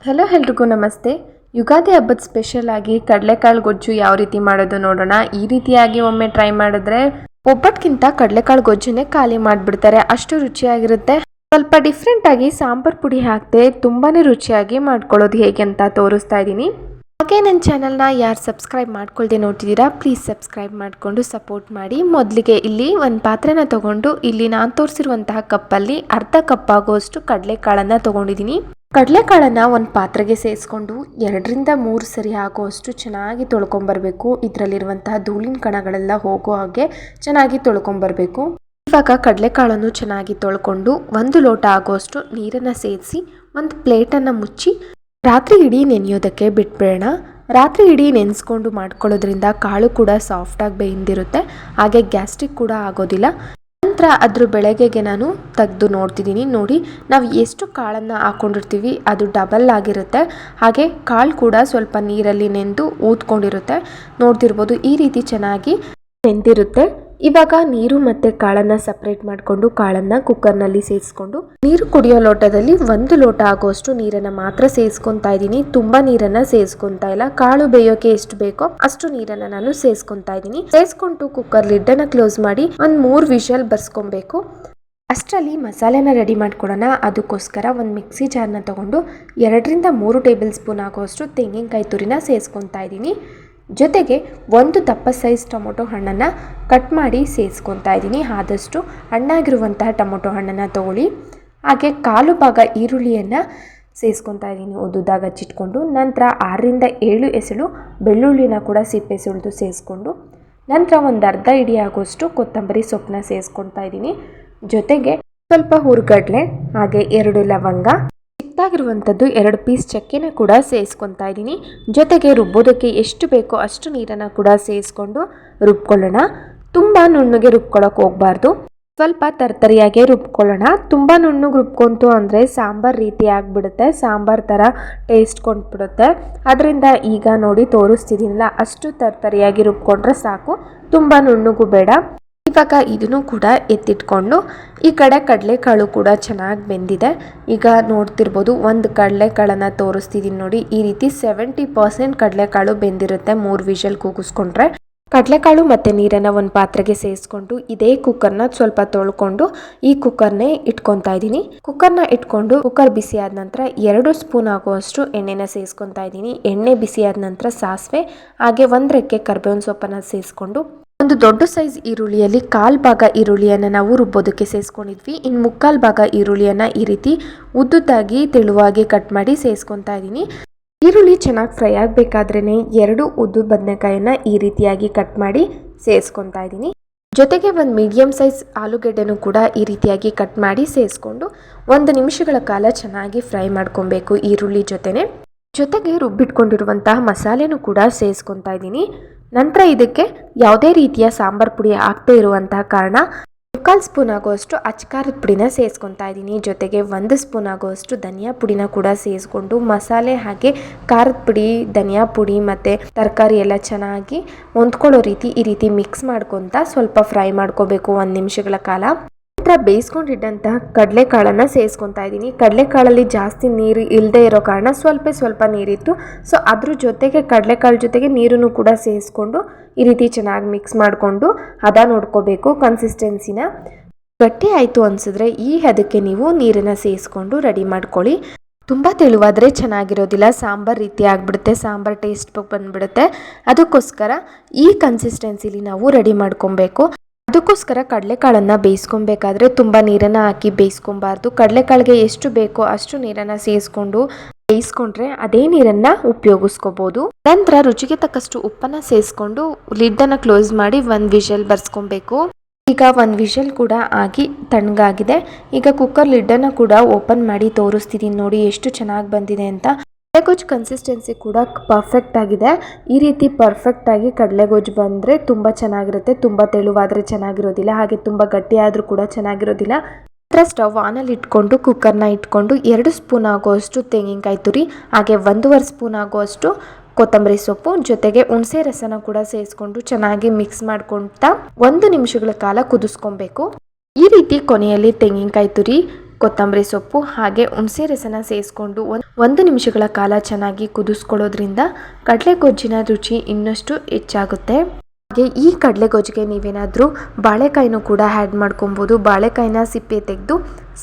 Hello ಎಲ್ರಿಗೂ ನಮಸ್ತೆ. ಯುಗಾದಿ ಹಬ್ಬದ ಸ್ಪೆಷಲ್ ಆಗಿ ಕಡಲೆಕಾಳು ಗೊಜ್ಜು ಯಾವ ರೀತಿ ಮಾಡೋದು ನೋಡೋಣ. ಈ ರೀತಿಯಾಗಿ ಒಮ್ಮೆ ಟ್ರೈ ಮಾಡಿದ್ರೆ ಒಬ್ಬಟ್ಕಿಂತ ಕಡಲೆಕಾಳು ಗೊಜ್ಜನ್ನೇ ಖಾಲಿ ಮಾಡಿಬಿಡ್ತಾರೆ, ಅಷ್ಟು ರುಚಿಯಾಗಿರುತ್ತೆ. ಸ್ವಲ್ಪ ಡಿಫ್ರೆಂಟ್ ಆಗಿ ಸಾಂಬಾರ್ ಪುಡಿ ಹಾಕ್ತೆ ತುಂಬಾನೇ ರುಚಿಯಾಗಿ ಮಾಡ್ಕೊಳ್ಳೋದು ಹೇಗೆ ಅಂತ ತೋರಿಸ್ತಾ ಇದ್ದೀನಿ. ಹಾಗೆ ನನ್ನ ಚಾನಲ್ನ ಯಾರು ಸಬ್ಸ್ಕ್ರೈಬ್ ಮಾಡ್ಕೊಳ್ದೆ ನೋಡ್ತಿದ್ದೀರಾ ಪ್ಲೀಸ್ ಸಬ್ಸ್ಕ್ರೈಬ್ ಮಾಡಿಕೊಂಡು ಸಪೋರ್ಟ್ ಮಾಡಿ. ಮೊದಲಿಗೆ ಇಲ್ಲಿ ಒಂದು ಪಾತ್ರೆನ ತಗೊಂಡು ಇಲ್ಲಿ ನಾನು ತೋರಿಸಿರುವಂತಹ ಕಪ್ಪಲ್ಲಿ ಅರ್ಧ ಕಪ್ ಆಗುವಷ್ಟು ಕಡಲೆಕಾಳನ್ನು ತಗೊಂಡಿದ್ದೀನಿ. ಕಡಲೆಕಾಳನ್ನು ಒಂದು ಪಾತ್ರೆಗೆ ಸೇರಿಸ್ಕೊಂಡು 2-3 ಸರಿ ಆಗುವಷ್ಟು ಚೆನ್ನಾಗಿ ತೊಳ್ಕೊಂಬರ್ಬೇಕು. ಇದರಲ್ಲಿರುವಂತಹ ಧೂಳಿನ ಕಣಗಳೆಲ್ಲ ಹೋಗೋ ಹಾಗೆ ಚೆನ್ನಾಗಿ ತೊಳ್ಕೊಂಬರ್ಬೇಕು. ಇವಾಗ ಕಡಲೆಕಾಳನ್ನು ಚೆನ್ನಾಗಿ ತೊಳ್ಕೊಂಡು 1 ಲೋಟ ಆಗುವಷ್ಟು ನೀರನ್ನು ಸೇರಿಸಿ ಒಂದು ಪ್ಲೇಟನ್ನು ಮುಚ್ಚಿ ರಾತ್ರಿ ಇಡೀ ನೆನೆಯೋದಕ್ಕೆ ಬಿಟ್ಬಿಡೋಣ. ರಾತ್ರಿ ಇಡೀ ನೆನೆಸ್ಕೊಂಡು ಮಾಡ್ಕೊಳ್ಳೋದ್ರಿಂದ ಕಾಳು ಕೂಡ ಸಾಫ್ಟಾಗಿ ಬೇಯ್ದಿರುತ್ತೆ, ಹಾಗೆ ಗ್ಯಾಸ್ಟ್ರಿಕ್ ಕೂಡ ಆಗೋದಿಲ್ಲ. ನಂತರ ಅದ್ರ ಬೆಳಗ್ಗೆಗೆ ನಾನು ತೆಗೆದು ನೋಡ್ತಿದ್ದೀನಿ. ನೋಡಿ, ನಾವು ಎಷ್ಟು ಕಾಳನ್ನು ಹಾಕ್ಕೊಂಡಿರ್ತೀವಿ ಅದು ಡಬಲ್ ಆಗಿರುತ್ತೆ, ಹಾಗೆ ಕಾಳು ಕೂಡ ಸ್ವಲ್ಪ ನೀರಲ್ಲಿ ನೆಂದು ಊದ್ಕೊಂಡಿರುತ್ತೆ. ನೋಡ್ತಿರ್ಬೋದು ಈ ರೀತಿ ಚೆನ್ನಾಗಿ ನೆಂದಿರುತ್ತೆ. ಇವಾಗ ನೀರು ಮತ್ತು ಕಾಳನ್ನು ಸಪ್ರೇಟ್ ಮಾಡಿಕೊಂಡು ಕಾಳನ್ನು ಕುಕ್ಕರ್ನಲ್ಲಿ ಸೇರಿಸ್ಕೊಂಡು ನೀರು ಕುಡಿಯೋ ಲೋಟದಲ್ಲಿ 1 ಲೋಟ ಆಗುವಷ್ಟು ನೀರನ್ನು ಮಾತ್ರ ಸೇರಿಸ್ಕೊತಾ ಇದ್ದೀನಿ. ತುಂಬ ನೀರನ್ನು ಸೇರಿಸ್ಕೊತಾ ಇಲ್ಲ, ಕಾಳು ಬೇಯೋಕೆ ಎಷ್ಟು ಬೇಕೋ ಅಷ್ಟು ನೀರನ್ನು ನಾನು ಸೇರಿಸ್ಕೊತಾ ಇದ್ದೀನಿ. ಸೇರಿಸ್ಕೊಂಡು ಕುಕ್ಕರ್ ಲಿಡ್ಡನ್ನು ಕ್ಲೋಸ್ ಮಾಡಿ ಒಂದು 3 ವಿಷಲ್ ಬರ್ಸ್ಕೊಬೇಕು. ಅಷ್ಟರಲ್ಲಿ ಮಸಾಲೆನ ರೆಡಿ ಮಾಡ್ಕೊಡೋಣ. ಅದಕ್ಕೋಸ್ಕರ ಒಂದು ಮಿಕ್ಸಿ ಜಾರ್ನ ತಗೊಂಡು 2-3 ಟೇಬಲ್ ಸ್ಪೂನ್ ಆಗುವಷ್ಟು ತೆಂಗಿನಕಾಯಿ ತುರಿನ ಸೇರಿಸ್ಕೊತಾ ಇದ್ದೀನಿ. ಜೊತೆಗೆ 1 ದಪ್ಪ ಸೈಜ್ ಟೊಮೊಟೊ ಹಣ್ಣನ್ನು ಕಟ್ ಮಾಡಿ ಸೇರಿಸ್ಕೊತಾ ಇದ್ದೀನಿ. ಆದಷ್ಟು ಹಣ್ಣಾಗಿರುವಂತಹ ಟೊಮೊಟೊ ಹಣ್ಣನ್ನು ತಗೊಳ್ಳಿ. ಹಾಗೆ 1/4 ಭಾಗ ಈರುಳ್ಳಿಯನ್ನು ಸೇರಿಸ್ಕೊತಾ ಇದ್ದೀನಿ ಉದ್ದುದಾಗಿ ಹಚ್ಚಿಟ್ಕೊಂಡು. ನಂತರ 6-7 ಎಸಳು ಬೆಳ್ಳುಳ್ಳಿನ ಕೂಡ ಸಿಪ್ಪೆ ಸುಳಿದು ಸೇರಿಸ್ಕೊಂಡು ನಂತರ ಒಂದು ಅರ್ಧ ಹಿಡಿ ಆಗುವಷ್ಟು ಕೊತ್ತಂಬರಿ ಸೊಪ್ಪನ್ನ ಸೇರಿಸ್ಕೊತಾ ಇದ್ದೀನಿ. ಜೊತೆಗೆ ಸ್ವಲ್ಪ ಹುರ್ಗಡ್ಲೆ, ಹಾಗೆ 2 ಲವಂಗ, ಚಿಕ್ಕದಾಗಿರುವಂಥದ್ದು 2 ಪೀಸ್ ಚಕ್ಕೆನ ಕೂಡ ಸೇರಿಸ್ಕೊತಾ ಇದ್ದೀನಿ. ಜೊತೆಗೆ ರುಬ್ಬೋದಕ್ಕೆ ಎಷ್ಟು ಬೇಕೋ ಅಷ್ಟು ನೀರನ್ನು ಕೂಡ ಸೇರಿಸ್ಕೊಂಡು ರುಬ್ಕೊಳ್ಳೋಣ. ತುಂಬ ನುಣ್ಣಗೆ ರುಬ್ಕೊಳ್ಳೋಕೆ ಹೋಗಬಾರ್ದು, ಸ್ವಲ್ಪ ತರ್ತರಿಯಾಗೆ ರುಬ್ಕೊಳ್ಳೋಣ. ತುಂಬ ನುಣ್ಣಗೆ ರುಬ್ಕೊಂತು ಅಂದರೆ ಸಾಂಬಾರು ರೀತಿ ಆಗಿಬಿಡುತ್ತೆ, ಸಾಂಬಾರು ಥರ ಟೇಸ್ಟ್ ಕೊಂಡ್ಬಿಡುತ್ತೆ. ಅದರಿಂದ ಈಗ ನೋಡಿ ತೋರಿಸ್ತಿದ್ದೀನಲ್ಲ, ಅಷ್ಟು ತರ್ತರಿಯಾಗಿ ರುಬ್ಕೊಂಡ್ರೆ ಸಾಕು, ತುಂಬ ನುಣ್ಣಗೂ ಬೇಡ. ಇವಾಗ ಇದನ್ನು ಕೂಡ ಎತ್ತಿಟ್ಕೊಂಡು ಈ ಕಡೆ ಕಡಲೆಕಾಳು ಕೂಡ ಚೆನ್ನಾಗಿ ಬೆಂದಿದೆ. ಈಗ ನೋಡ್ತಿರ್ಬೋದು ಒಂದು ಕಡಲೆಕಾಳನ್ನು ತೋರಿಸ್ತಿದ್ದೀನಿ ನೋಡಿ, ಈ ರೀತಿ 70% ಕಡಲೆಕಾಳು ಬೆಂದಿರುತ್ತೆ 3 ವಿಷಲ್ ಕೂಗಿಸ್ಕೊಂಡ್ರೆ. ಕಡಲೆಕಾಳು ಮತ್ತು ನೀರನ್ನು ಒಂದು ಪಾತ್ರೆಗೆ ಸೇರಿಸ್ಕೊಂಡು ಇದೇ ಕುಕ್ಕರ್ನ ಸ್ವಲ್ಪ ತೊಳ್ಕೊಂಡು ಈ ಕುಕ್ಕರ್ನೇ ಇಟ್ಕೊತಾ ಇದ್ದೀನಿ. ಕುಕ್ಕರ್ನ ಇಟ್ಕೊಂಡು ಕುಕ್ಕರ್ ಬಿಸಿ ಆದ ನಂತರ 2 ಸ್ಪೂನ್ ಆಗುವಷ್ಟು ಎಣ್ಣೆನ ಸೇರಿಸ್ಕೊತಾ ಇದ್ದೀನಿ. ಎಣ್ಣೆ ಬಿಸಿ ಆದ ನಂತರ ಸಾಸಿವೆ, ಹಾಗೆ 1 ರೆಕ್ಕೆ ಕರ್ಬೇವಿನ ಸೊಪ್ಪನ್ನು ಸೇರಿಸ್ಕೊಂಡು ಒಂದು ದೊಡ್ಡ ಸೈಜ್ ಈರುಳ್ಳಿಯಲ್ಲಿ 1/4 ಭಾಗ ಈರುಳ್ಳಿಯನ್ನು ನಾವು ರುಬ್ಬೋದಕ್ಕೆ ಸೇರಿಸ್ಕೊಂಡಿದ್ವಿ. ಇನ್ನು 3/4 ಭಾಗ ಈರುಳ್ಳಿಯನ್ನು ಈ ರೀತಿ ಉದ್ದುದ್ದಾಗಿ ತೆಳುವಾಗಿ ಕಟ್ ಮಾಡಿ ಸೇರಿಸ್ಕೊತಾ ಇದ್ದೀನಿ. ಈರುಳ್ಳಿ ಚೆನ್ನಾಗಿ ಫ್ರೈ ಆಗಬೇಕಾದ್ರೇ 2 ಉದ್ದು ಬದನೆಕಾಯನ್ನು ಈ ರೀತಿಯಾಗಿ ಕಟ್ ಮಾಡಿ ಸೇರಿಸ್ಕೊತಾ ಇದ್ದೀನಿ. ಜೊತೆಗೆ ಒಂದು ಮೀಡಿಯಮ್ ಸೈಜ್ ಆಲೂಗೆಡ್ಡೆನೂ ಕೂಡ ಈ ರೀತಿಯಾಗಿ ಕಟ್ ಮಾಡಿ ಸೇರಿಸ್ಕೊಂಡು 1 ನಿಮಿಷಗಳ ಕಾಲ ಚೆನ್ನಾಗಿ ಫ್ರೈ ಮಾಡ್ಕೊಬೇಕು ಈರುಳ್ಳಿ ಜೊತೆಗೆ ರುಬ್ಬಿಟ್ಕೊಂಡಿರುವಂತಹ ಮಸಾಲೆನೂ ಕೂಡ ಸೇರಿಸ್ಕೊತಾ ಇದ್ದೀನಿ. ನಂತರ ಇದಕ್ಕೆ ಯಾವುದೇ ರೀತಿಯ ಸಾಂಬಾರು ಪುಡಿ ಹಾಕದೇ ಇರುವಂತಹ ಕಾರಣ 1/4 ಸ್ಪೂನ್ ಆಗುವಷ್ಟು ಅಚ್ಕಾರದ ಪುಡಿನ ಸೇರಿಸ್ಕೊತಾ ಇದ್ದೀನಿ. ಜೊತೆಗೆ 1 ಸ್ಪೂನ್ ಆಗುವಷ್ಟು ಧನಿಯಾ ಪುಡಿನ ಕೂಡ ಸೇರಿಸ್ಕೊಂಡು ಮಸಾಲೆ ಹಾಗೆ ಖಾರದ ಪುಡಿ, ಧನಿಯಾ ಪುಡಿ ಮತ್ತು ತರಕಾರಿ ಎಲ್ಲ ಚೆನ್ನಾಗಿ ಹೊಂದ್ಕೊಳ್ಳೋ ರೀತಿ ಈ ರೀತಿ ಮಿಕ್ಸ್ ಮಾಡ್ಕೊತ ಸ್ವಲ್ಪ ಫ್ರೈ ಮಾಡ್ಕೋಬೇಕು 1 ನಿಮಿಷಗಳ ಕಾಲ. ನಂತರ ಬೇಯಿಸ್ಕೊಂಡಿದ್ದಂತಹ ಕಡಲೆಕಾಳನ್ನು ಸೇರಿಸ್ಕೊತಾ ಇದ್ದೀನಿ. ಕಡಲೆಕಾಳಲ್ಲಿ ಜಾಸ್ತಿ ನೀರು ಇಲ್ಲದೆ ಇರೋ ಕಾರಣ ಸ್ವಲ್ಪ ನೀರಿತ್ತು, ಸೊ ಅದ್ರ ಜೊತೆಗೆ ಕಡಲೆಕಾಳು ಜೊತೆಗೆ ನೀರನ್ನು ಕೂಡ ಸೇರಿಸ್ಕೊಂಡು ಈ ರೀತಿ ಚೆನ್ನಾಗಿ ಮಿಕ್ಸ್ ಮಾಡಿಕೊಂಡು ಹದ ನೋಡ್ಕೋಬೇಕು. ಕನ್ಸಿಸ್ಟೆನ್ಸಿನ ಗಟ್ಟಿ ಆಯಿತು ಅನಿಸಿದ್ರೆ ಈ ಹದಕ್ಕೆ ನೀವು ನೀರನ್ನು ಸೇರಿಸ್ಕೊಂಡು ರೆಡಿ ಮಾಡ್ಕೊಳ್ಳಿ. ತುಂಬ ತೆಳುವಾದರೆ ಚೆನ್ನಾಗಿರೋದಿಲ್ಲ, ಸಾಂಬಾರು ರೀತಿ ಆಗಿಬಿಡುತ್ತೆ, ಸಾಂಬಾರು ಟೇಸ್ಟ್ ಬಂದುಬಿಡುತ್ತೆ. ಅದಕ್ಕೋಸ್ಕರ ಈ ಕನ್ಸಿಸ್ಟೆನ್ಸಿಲಿ ನಾವು ರೆಡಿ ಮಾಡ್ಕೊಬೇಕು. ಅದಕ್ಕೋಸ್ಕರ ಕಡಲೆಕಾಳನ್ನು ಬೇಯಿಸ್ಕೊಬೇಕಾದ್ರೆ ತುಂಬ ನೀರನ್ನು ಹಾಕಿ ಬೇಯಿಸ್ಕೊಬಾರ್ದು. ಕಡಲೆಕಾಳಿಗೆ ಎಷ್ಟು ಬೇಕೋ ಅಷ್ಟು ನೀರನ್ನು ಸೇರಿಸ್ಕೊಂಡು ಬೇಯಿಸ್ಕೊಂಡ್ರೆ ಅದೇ ನೀರನ್ನು ಉಪಯೋಗಿಸ್ಕೋಬೋದು. ನಂತರ ರುಚಿಗೆ ತಕ್ಕಷ್ಟು ಉಪ್ಪನ್ನು ಸೇರಿಸ್ಕೊಂಡು ಲಿಡ್ಡನ್ನು ಕ್ಲೋಸ್ ಮಾಡಿ 1 ವಿಷಲ್ ಬರ್ಸ್ಕೊಬೇಕು. ಈಗ 1 ವಿಷಲ್ ಕೂಡ ಆಗಿ ತಣ್ಣಗಾಗಿದೆ. ಈಗ ಕುಕ್ಕರ್ ಲಿಡ್ಡನ್ನು ಕೂಡ ಓಪನ್ ಮಾಡಿ ತೋರಿಸ್ತಿದ್ದೀನಿ ನೋಡಿ ಎಷ್ಟು ಚೆನ್ನಾಗಿ ಬಂದಿದೆ ಅಂತ. ಕಡಲೆಗೊಜ್ಜು ಕನ್ಸಿಸ್ಟೆನ್ಸಿ ಕೂಡ ಪರ್ಫೆಕ್ಟ್ ಆಗಿದೆ. ಈ ರೀತಿ ಪರ್ಫೆಕ್ಟ್ ಆಗಿ ಕಡಲೆಗೊಜ್ಜು ಬಂದರೆ ತುಂಬ ಚೆನ್ನಾಗಿರುತ್ತೆ. ತುಂಬ ತೆಳುವಾದರೆ ಚೆನ್ನಾಗಿರೋದಿಲ್ಲ, ಹಾಗೆ ತುಂಬ ಗಟ್ಟಿ ಆದರೂ ಕೂಡ ಚೆನ್ನಾಗಿರೋದಿಲ್ಲ. ನಂತರ ಸ್ಟವ್ ಆನಲ್ಲಿ ಇಟ್ಕೊಂಡು ಕುಕ್ಕರ್ನ ಇಟ್ಕೊಂಡು 2 ಸ್ಪೂನ್ ಆಗುವಷ್ಟು ತೆಂಗಿನಕಾಯಿ ತುರಿ, ಹಾಗೆ 1.5 ಸ್ಪೂನ್ ಆಗುವಷ್ಟು ಕೊತ್ತಂಬರಿ ಸೊಪ್ಪು, ಜೊತೆಗೆ ಹುಣಸೆ ರಸನ ಕೂಡ ಸೇರಿಸ್ಕೊಂಡು ಚೆನ್ನಾಗಿ ಮಿಕ್ಸ್ ಮಾಡ್ಕೊತಾ 1 ನಿಮಿಷಗಳ ಕಾಲ ಕುದಿಸ್ಕೊಬೇಕು. ಈ ರೀತಿ ಕೊನೆಯಲ್ಲಿ ತೆಂಗಿನಕಾಯಿ ತುರಿ ಕೊತ್ತಂಬರಿ ಸೊಪ್ಪು ಹಾಗೆ ಹುಣಸೆ ರಸನ ಸೇರಿಸ್ಕೊಂಡು ಒಂದು ನಿಮಿಷಗಳ ಕಾಲ ಚೆನ್ನಾಗಿ ಕುದಿಸ್ಕೊಳ್ಳೋದ್ರಿಂದ ಕಡಲೆಗೊಜ್ಜಿನ ರುಚಿ ಇನ್ನಷ್ಟು ಹೆಚ್ಚಾಗುತ್ತೆ. ಹಾಗೆ ಈ ಕಡಲೆಗೊಜ್ಜಿಗೆ ನೀವೇನಾದರೂ ಬಾಳೆಕಾಯಿನೂ ಕೂಡ ಆ್ಯಡ್ ಮಾಡ್ಕೊಬೋದು. ಬಾಳೆಕಾಯಿನ ಸಿಪ್ಪೆ ತೆಗೆದು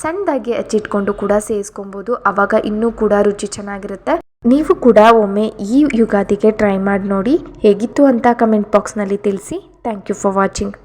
ಸಣ್ಣದಾಗಿ ಹಚ್ಚಿಟ್ಕೊಂಡು ಕೂಡ ಸೇರಿಸ್ಕೊಬೋದು. ಆವಾಗ ಇನ್ನೂ ಕೂಡ ರುಚಿ ಚೆನ್ನಾಗಿರುತ್ತೆ. ನೀವು ಕೂಡ ಒಮ್ಮೆ ಈ ಯುಗಾದಿಗೆ ಟ್ರೈ ಮಾಡಿ ನೋಡಿ. ಹೇಗಿತ್ತು ಅಂತ ಕಮೆಂಟ್ ಬಾಕ್ಸ್ನಲ್ಲಿ ತಿಳಿಸಿ. Thank you for watching.